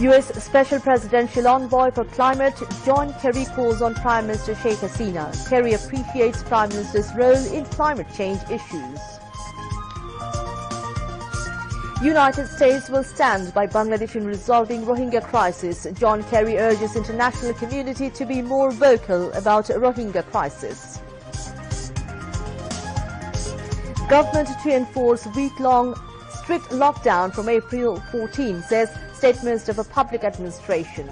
U.S. Special Presidential Envoy for Climate John Kerry calls on Prime Minister Sheikh Hasina. Kerry appreciates Prime Minister's role in climate change issues. United States will stand by Bangladesh in resolving Rohingya crisis. John Kerry urges international community to be more vocal about Rohingya crisis. Government to enforce week-long strict lockdown from April 14, says State Minister for Public Administration.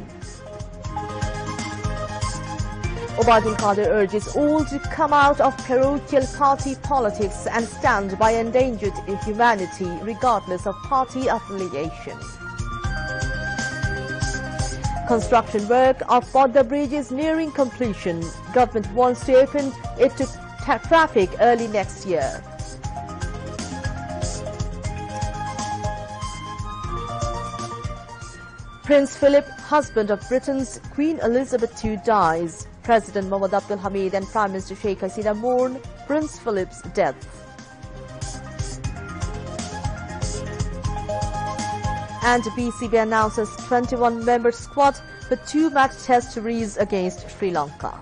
Obaidul Qadir urges all to come out of parochial party politics and stand by endangered humanity regardless of party affiliation. Construction work of Bodda Bridge is nearing completion. Government wants to open it to traffic early next year. Prince Philip, husband of Britain's Queen Elizabeth II, dies. President Mohammad Abdul Hamid and Prime Minister Sheikh Hasina mourn Prince Philip's death. And BCB announces 21-member squad for two-match test series against Sri Lanka.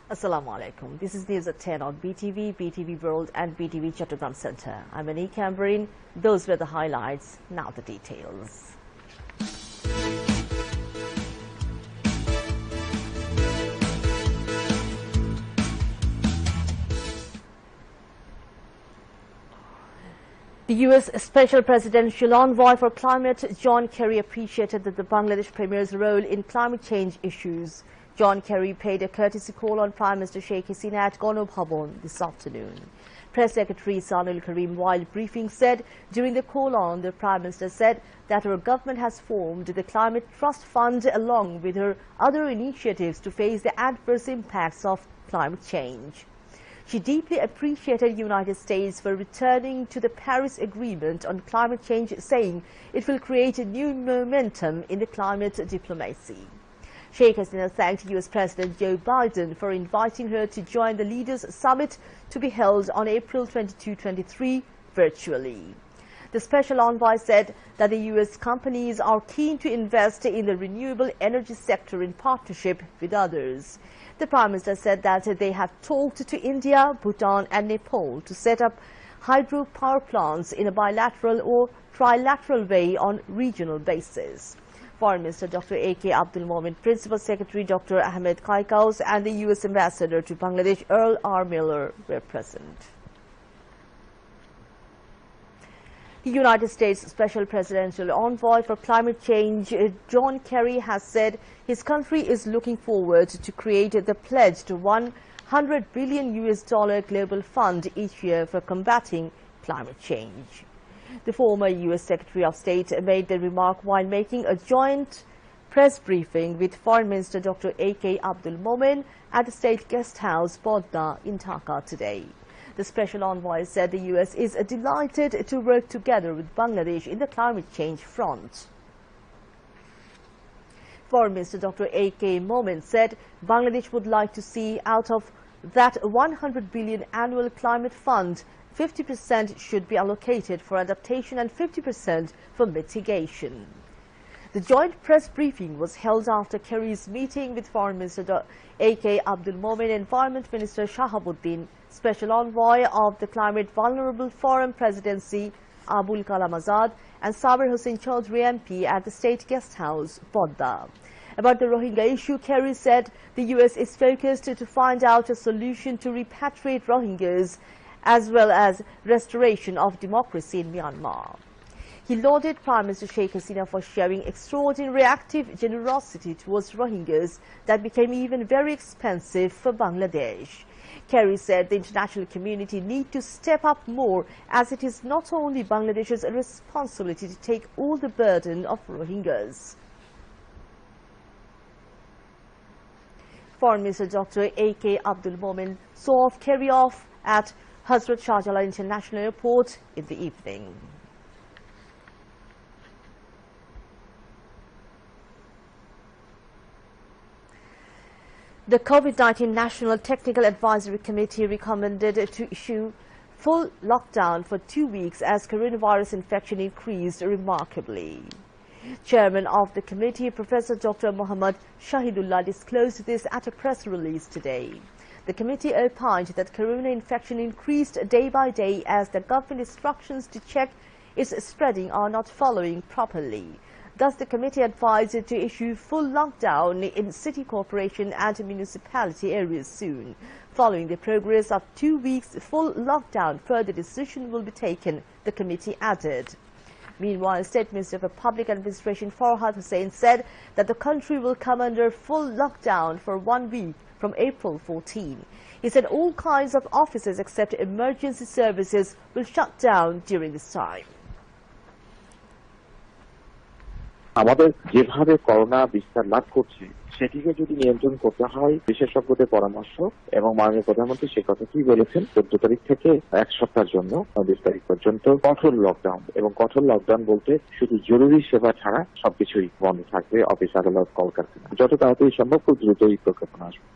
Assalamu alaikum. This is News at 10 on BTV, BTV World and BTV Chattogram Centre. I'm Anik Ambreen. Those were the highlights. Now the details. The U.S. Special Presidential Envoy for Climate, John Kerry, appreciated the Bangladesh Premier's role in climate change issues. John Kerry paid a courtesy call on Prime Minister Sheikh Hasina at Ganobhavan this afternoon. Press Secretary Sanul Karim, while briefing, said during the call-on, the Prime Minister said that her government has formed the Climate Trust Fund along with her other initiatives to face the adverse impacts of climate change. She deeply appreciated the United States for returning to the Paris Agreement on climate change, saying it will create a new momentum in the climate diplomacy. Sheikh Hasina thanked U.S. President Joe Biden for inviting her to join the Leaders' Summit to be held on April 22-23 virtually. The Special Envoy said that the U.S. companies are keen to invest in the renewable energy sector in partnership with others. The Prime Minister said that they have talked to India, Bhutan and Nepal to set up hydropower plants in a bilateral or trilateral way on regional basis. Foreign Minister Dr. A.K. Abdul Momen, Principal Secretary Dr. Ahmed Kaikaus and the U.S. Ambassador to Bangladesh Earl R. Miller were present. The United States Special Presidential Envoy for Climate Change, John Kerry, has said his country is looking forward to create the pledged $100 billion global fund each year for combating climate change. The former U.S. Secretary of State made the remark while making a joint press briefing with Foreign Minister Dr. A.K. Abdul Momen at the State Guest House, Bodda, in Dhaka today. The Special Envoy said the U.S. is delighted to work together with Bangladesh in the climate change front. Foreign Minister Dr. A.K. Momen said Bangladesh would like to see out of that $100 billion annual climate fund, 50% should be allocated for adaptation and 50% for mitigation. The joint press briefing was held after Kerry's meeting with Foreign Minister A.K. Abdul Momen, Environment Minister Shahabuddin, Special Envoy of the Climate Vulnerable Forum Presidency Abul Kalam Azad, and Saber Hossain Chaudhry MP at the State Guest House, Bodda. About the Rohingya issue, Kerry said the U.S. is focused to find out a solution to repatriate Rohingyas as well as restoration of democracy in Myanmar. He lauded Prime Minister Sheikh Hasina for showing extraordinary active generosity towards Rohingyas that became even very expensive for Bangladesh. Kerry said the international community need to step up more, as it is not only Bangladesh's responsibility to take all the burden of Rohingyas. Foreign Minister Dr. A.K. Abdul Momen saw Kerry off at Hazrat Shah Jalal International Airport in the evening. The COVID-19 National Technical Advisory Committee recommended to issue full lockdown for 2 weeks as coronavirus infection increased remarkably. Chairman of the committee, Professor Dr. Muhammad Shahidullah, disclosed this at a press release today. The committee opined that corona infection increased day by day as the government instructions to check its spreading are not following properly. Thus, the committee advised to issue full lockdown in city, corporation and municipality areas soon. Following the progress of 2 weeks full lockdown, further decision will be taken, the committee added. Meanwhile, State Minister for Public Administration Farhad Hussain said that the country will come under full lockdown for 1 week from April 14. He said all kinds of offices except emergency services will shut down during this time. আমাদের যেভাবে corona বিস্তার লাভ করছে সেটিকে যদি নিয়ন্ত্রণ করতে হয় বিশেষজ্ঞদের পরামর্শ এবং মাননীয় প্রধানমন্ত্রী সে কথা কি বলেছেন 14 তারিখ থেকে 1 সপ্তাহের জন্য 20 তারিখ পর্যন্ত কঠোর লকডাউন এবং কঠোর লকডাউন বলতে শুধু জরুরি সেবা ছাড়া সবকিছুই বন্ধ থাকবে অফিস আদালত কলকারখানা যত তাড়াতাড়ি সম্ভব খুব দ্রুতই প্রজ্ঞাপন আসবে।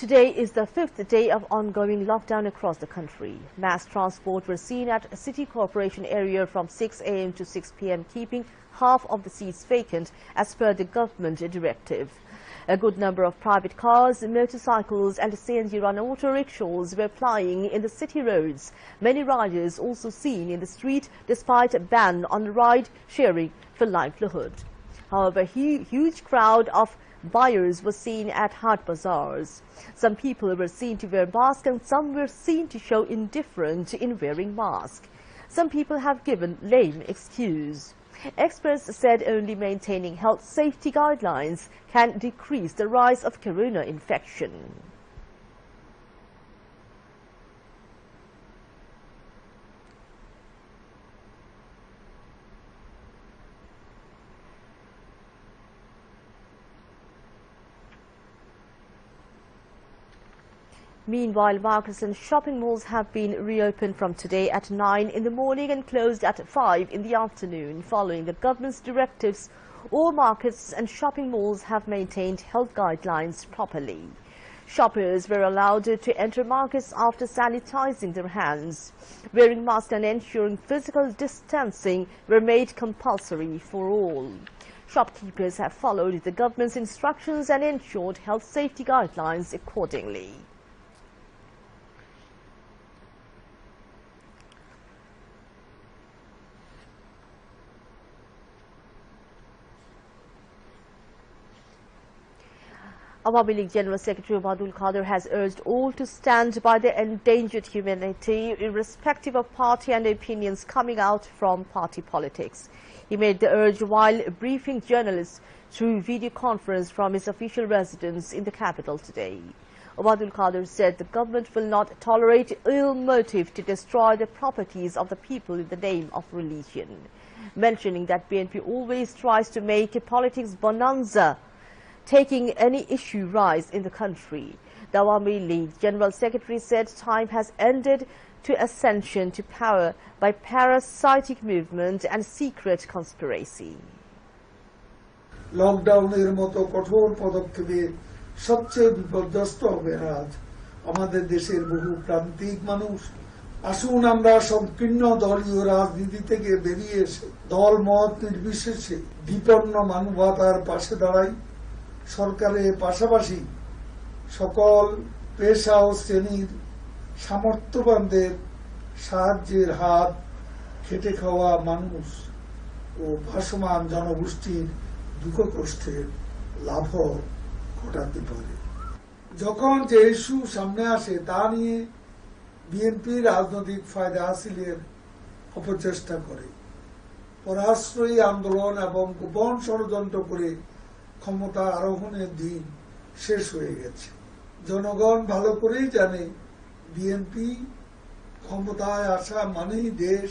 Today is the 5th day of ongoing lockdown across the country. Mass transport were seen at City Corporation area from 6 a.m. to 6 p.m., keeping half of the seats vacant as per the government directive. A good number of private cars, motorcycles and CNG-run auto rickshaws were plying in the city roads. Many riders also seen in the street despite a ban on ride-sharing for livelihood. However, huge crowd of buyers were seen at hard bazaars. Some people were seen to wear masks and some were seen to show indifferent in wearing masks. Some people have given lame excuse. Experts said only maintaining health safety guidelines can decrease the rise of corona infection. Meanwhile, markets and shopping malls have been reopened from today at 9 in the morning and closed at 5 in the afternoon. Following the government's directives, all markets and shopping malls have maintained health guidelines properly. Shoppers were allowed to enter markets after sanitizing their hands. Wearing masks and ensuring physical distancing were made compulsory for all. Shopkeepers have followed the government's instructions and ensured health safety guidelines accordingly. Awami League General Secretary Obadul Qadir has urged all to stand by the endangered humanity, irrespective of party and opinions coming out from party politics. He made the urge while briefing journalists through video conference from his official residence in the capital today. Obadul Qadir said the government will not tolerate ill motive to destroy the properties of the people in the name of religion, mentioning that BNP always tries to make a politics bonanza taking any issue rise in the country. The Awami League General Secretary said time has ended to ascension to power by parasitic movement and secret conspiracy. লকডাউনের মতো কঠোর পদক্ষেপে সবচেয়ে বিপর্যস্ত হবে আজ আমাদের দেশের বহু প্রান্তিক মানুষ। আসুন আমরা সংকীর্ণ দলীয় রাজনীতি থেকে বেরিয়ে এসে দল মত নির্বিশেষে বিপন্ন মানবতার পাশে দাঁড়াই। সরকারের পাশাপাশি সকল পেশা ও শ্রেণীর সামর্থ্যবানদের সাহায্যের হাত খেটে খাওয়া মানুষ ও ভাসমান জনগোষ্ঠীর দুঃখ কষ্টের লাভ ঘটাতে পারে। যখন যে ইস্যু সামনে আসে তা নিয়ে বিএনপি রাজনৈতিক ফায়দা হাসিলের অপচেষ্টা করে, পরাশ্রয়ী আন্দোলন এবং গোপন ষড়যন্ত্র করে ক্ষমতা আরোহণের দিন শেষ হয়ে গেছে। জনগণ ভালো করেই জানে বিএনপি ক্ষমতায় আসা মানেই দেশ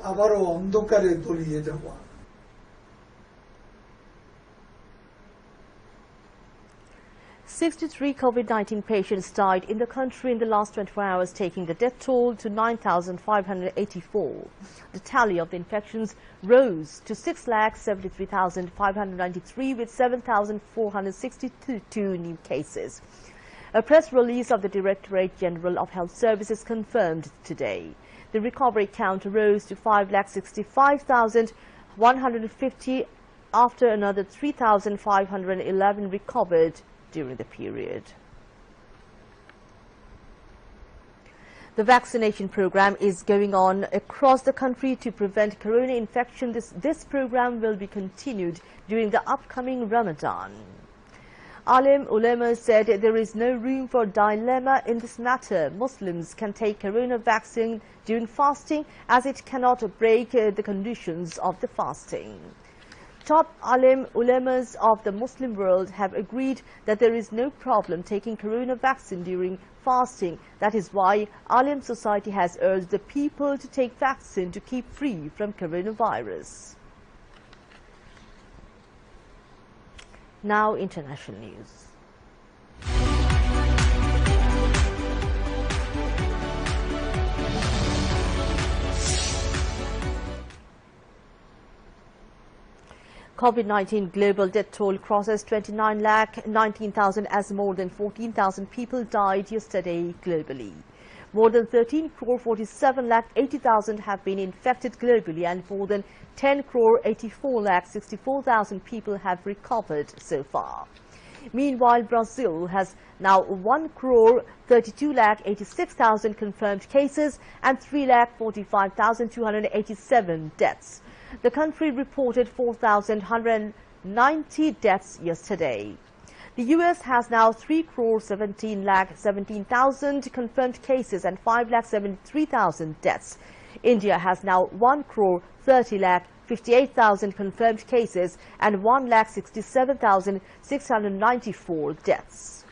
আবারও অন্ধকারে তলিয়ে যাওয়া। 63 COVID-19 patients died in the country in the last 24 hours, taking the death toll to 9,584. The tally of the infections rose to 6,73,593 with 7,462 new cases. A press release of the Directorate General of Health Services confirmed today. The recovery count rose to 5,65,150 after another 3,511 recovered during the period. The vaccination program is going on across the country to prevent corona infection. This program will be continued during the upcoming Ramadan. Alim Ulema said there is no room for dilemma in this matter. Muslims can take corona vaccine during fasting as it cannot break the conditions of the fasting. Top Alim Ulemas of the Muslim world have agreed that there is no problem taking corona vaccine during fasting. That is why Alim Society has urged the people to take vaccine to keep free from coronavirus. Now international news. COVID-19 global death toll crosses 29,19,000 as more than 14,000 people died yesterday globally. More than 13,47,80,000 have been infected globally and more than 10,84,64,000 people have recovered so far. Meanwhile, Brazil has now 1,32,86,000 confirmed cases and 3,45,287 deaths. The country reported 4,190 deaths yesterday. The U.S. has now 3,17,17,000 confirmed cases and 5,73,000 deaths. India has now 1,30,58,000 confirmed cases and 1,67,694 deaths.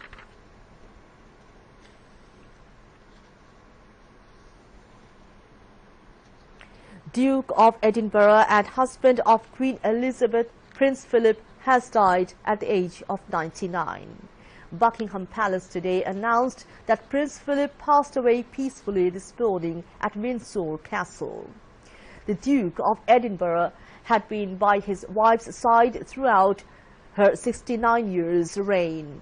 Duke of Edinburgh and husband of Queen Elizabeth, Prince Philip, has died at the age of 99. Buckingham Palace today announced that Prince Philip passed away peacefully this morning at Windsor Castle. The Duke of Edinburgh had been by his wife's side throughout her 69 years reign.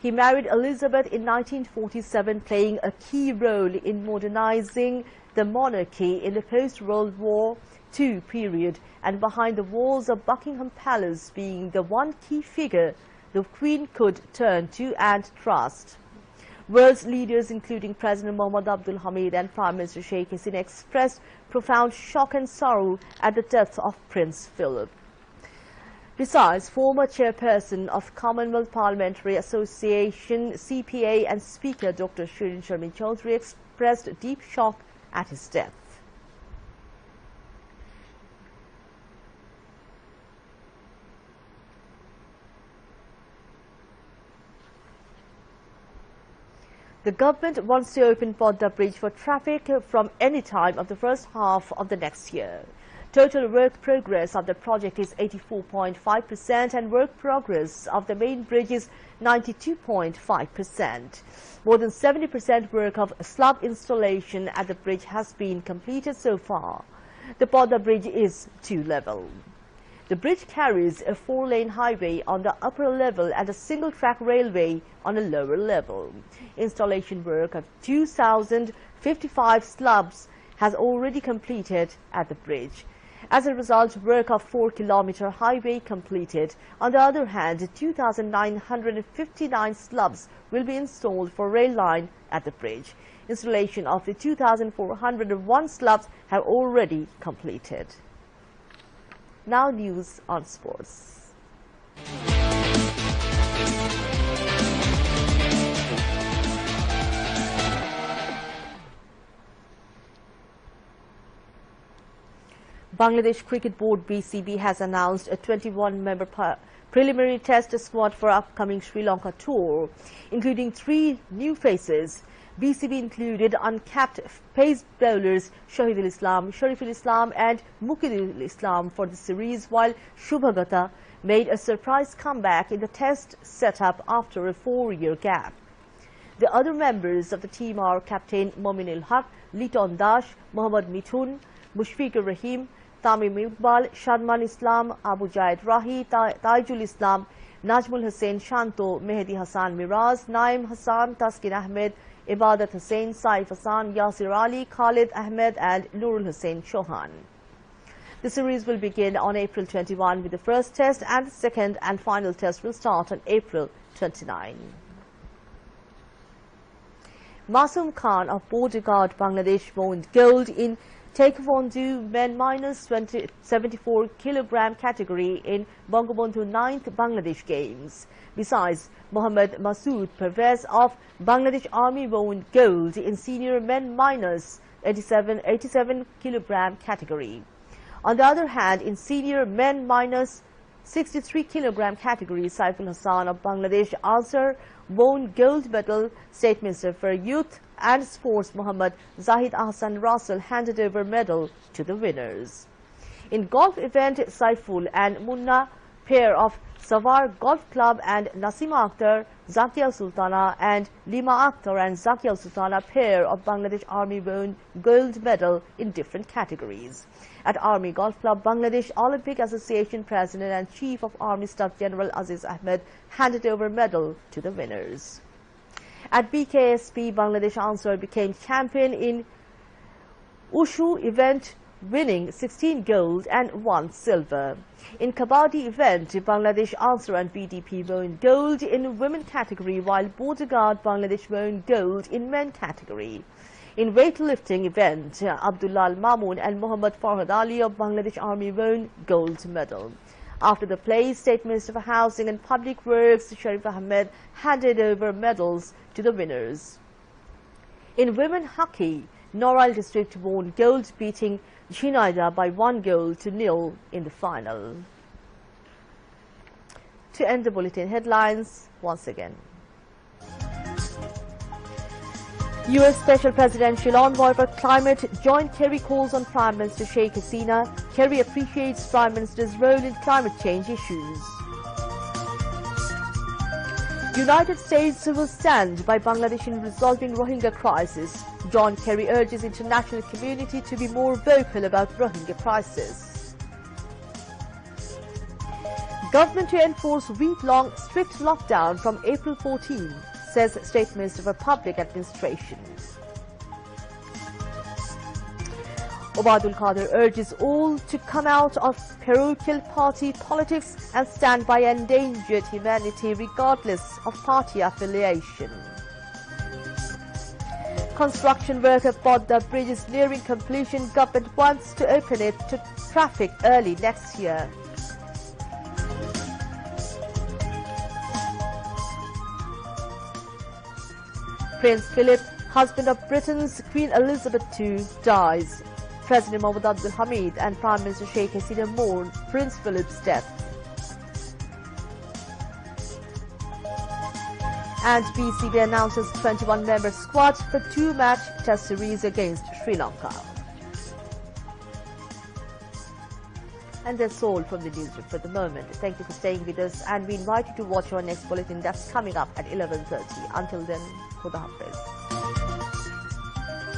He married Elizabeth in 1947, playing a key role in modernizing the monarchy in the post-World War II period, and behind the walls of Buckingham Palace being the one key figure the Queen could turn to and trust. World leaders including President Mohammad Abdul Hamid and Prime Minister Sheikh Hasina expressed profound shock and sorrow at the death of Prince Philip. Besides, former chairperson of Commonwealth Parliamentary Association CPA and Speaker Dr. Shirin Sharmin Chaudhry expressed deep shock at his death. The government wants to open Podda Bridge for traffic from any time of the first half of the next year. Total work progress of the project is 84.5% and work progress of the main bridge is 92.5%. More than 70% work of slab installation at the bridge has been completed so far. The Podda Bridge is two-level. The bridge carries a 4-lane highway on the upper level and a single-track railway on a lower level. Installation work of 2,055 slabs has already completed at the bridge. As a result, work of 4-kilometer highway completed. On the other hand, 2,959 slabs will be installed for rail line at the bridge. Installation of the 2,401 slabs have already completed. Now news on sports. Bangladesh Cricket Board BCB has announced a 21-member preliminary test squad for upcoming Sri Lanka tour, including 3 new faces. BCB included uncapped pace bowlers Shahidul Islam, Shariful Islam and Mukidul Islam for the series, while Shubhagata made a surprise comeback in the test setup after a 4-year gap. The other members of the team are Captain Mominul Haq, Liton Dash, Mohammad Mithun, Mushfiqur Rahim, Tamim Iqbal, Shadman Islam, Abu Jaid Rahi, Taijul Islam, Najmul Hussain Shanto, Mehdi Hassan Miraz, Naim Hassan, Taskin Ahmed, Ibadat Hussain, Saif Hassan, Yasir Ali, Khalid Ahmed and Nurul Hussain Chauhan. The series will begin on April 21 with the first test, and the second and final test will start on April 29. Masoom Khan of Bodyguard Bangladesh won gold in Taekwondo men minus 74 kilogram category in Bangabandhu 9th Bangladesh Games. Besides, Mohammad Masood Pervez of Bangladesh Army won gold in senior men minus 87 kilogram category. On the other hand, in senior men minus 63 kilogram category, Saiful Hassan of Bangladesh Azhar won gold medal. State Minister for Youth and Sports Muhammad Zahid Ahsan Russell handed over medal to the winners. In golf event, Saiful and Munna pair of Savar Golf Club and Nasima Akhtar, Zakia Sultana and Lima Akhtar and Zakia Sultana pair of Bangladesh Army won gold medal in different categories. At Army Golf Club, Bangladesh Olympic Association President and Chief of Army Staff General Aziz Ahmed handed over medal to the winners. At BKSP, Bangladesh Ansar became champion in Wushu event, winning 16 gold and 1 silver. In Kabaddi event, Bangladesh Ansar and BDP won gold in women category, while Bodyguard Bangladesh won gold in men category. In weightlifting event, Abdullah Mamoon and Muhammad Farhad Ali of Bangladesh Army won gold medal. After the play, State Minister for Housing and Public Works Sharif Ahmed handed over medals to the winners. In women hockey, Noral District won gold, beating Jhinaida by 1-0 in the final. To end the bulletin headlines once again. U.S. Special Presidential Envoy for Climate John Kerry calls on Prime Minister Sheikh Hasina. Kerry appreciates Prime Minister's role in climate change issues. United States will stand by Bangladesh in resolving Rohingya crisis. John Kerry urges international community to be more vocal about Rohingya crisis. Government to enforce week-long strict lockdown from April 14, says State Minister for Public Administration. Obadul Qadir urges all to come out of parochial party politics and stand by endangered humanity regardless of party affiliation. Construction work at Bodda Bridge is nearing completion. Government wants to open it to traffic early next year. Prince Philip, husband of Britain's Queen Elizabeth II, dies. President Mohammad Abdul Hamid and Prime Minister Sheikh Hasina mourn Prince Philip's death. And BCB announces 21-member squad for 2-match test series against Sri Lanka. And that's all from the newsroom for the moment. Thank you for staying with us, and we invite you to watch our next bulletin that's coming up at 11:30. Until then, Khuda Hafiz.